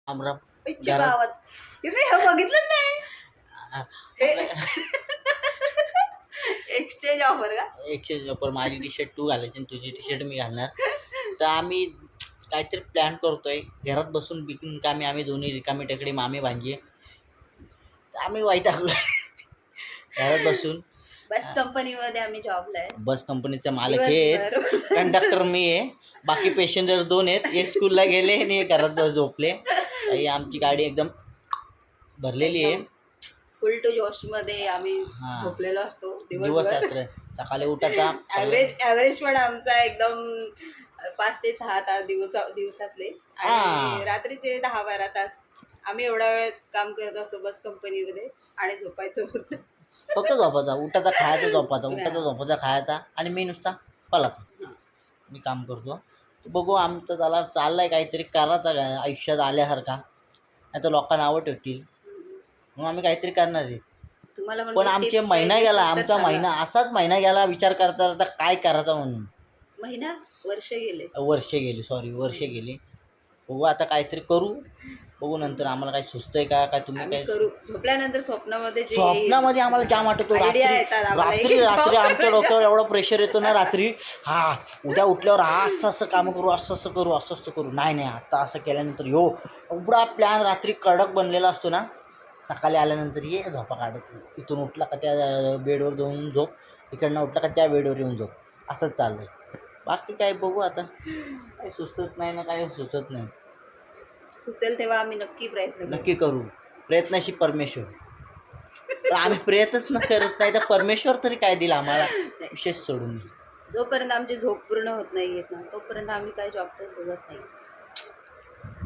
रामराम इच्छा घरात गावात तुम्ही हे बघितलं नाही एक्सचेंज ऑफर का? एक्सचेंज ऑफर माझी टी शर्ट तू घालायची आणि तुझी टी शर्ट मी घालणार. तर आम्ही काहीतरी प्लॅन करतोय घरात बसून बिकून कामी आम्ही दोन्ही रिकामी टेकडी मामी भांजी तर आम्ही वैतागलो घरात बसून. बस कंपनीमध्ये आम्ही जॉबला आहे. बस कंपनीचा मालक हे दिवसभर कंडक्टर मी आहे. बाकी पॅसेंजर 2 आहेत. एक स्कूलला गेले आणि एक घरात बस झोपले. ही आमची गाडी एकदम भरलेली आहे. एकदम फुल टू जोश मध्ये आम्ही हां. झोपलेलो असतो दिवस दिवसभर. रात्र सकाळी उठायचा ॲव्हरेज पण आमचा एकदम 5 ते 6 तास दिवसातले हा. आणि रात्रीचे 10-12 तास आम्ही एवढा वेळ काम करत असतो बस कंपनीमध्ये आणि झोपायचं फक्त. फक्त झोपायचा उठायचा खायचा झोपायचा उठायचा झोपायचा खायचा आणि मी नुसता पळायचा. मी काम करतो. तर बघू आमचं त्याला चाललंय काहीतरी करायचं आयुष्यात आल्यासारखा नाही तर लोकांना आवड ठेवतील मग आम्ही काहीतरी करणार आहे. तुम्हाला पण आमचे महिना गेला आमचा महिना असाच महिना गेला विचार करता करता काय करायचा म्हणून वर्ष गेले. वर्ष गेली. बघू आता काहीतरी करू. बघू नंतर आम्हाला काही सुचतंय का काय तुम्ही आम्ही काय करू. झोपल्यानंतर स्वप्नामध्ये जे स्वप्नामध्ये आम्हाला जाम वाटतो रात्री idea येतात आम्हाला. रात्री रात्री आमच्या डोक्यावर एवढा प्रेशर येतो ना रात्री. उद्या उठल्यावर असं असं काम करू असं असं करू असं असं करू नाही आता असं केल्यानंतर एवढा प्लॅन रात्री कडक बनलेला असतो ना. सकाळी आल्यानंतर ये झोपा काढायचं इथून उठला का त्या बेडवर जाऊन झोप इकडनं उठला का त्या बेडवर येऊन झोप असंच चाललंय. बाकी काय बघू आता काही सुचत नाही ना काही सुचत नाही. सुचेल तेव्हा आम्ही नक्की प्रयत्न करू. नक्की करू. प्रयत्नाशी परमेश्वर. तर आम्ही प्रयत्नच न करत नाही तर परमेश्वर तरी काय दिला आम्हाला विशेष सोडून. जोपर्यंत आमची झोप पूर्ण होत नाही येत ना तोपर्यंत आम्ही काय जॉबचं बघत नाही.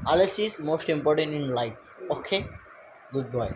Always is most important in life. Okay good boy.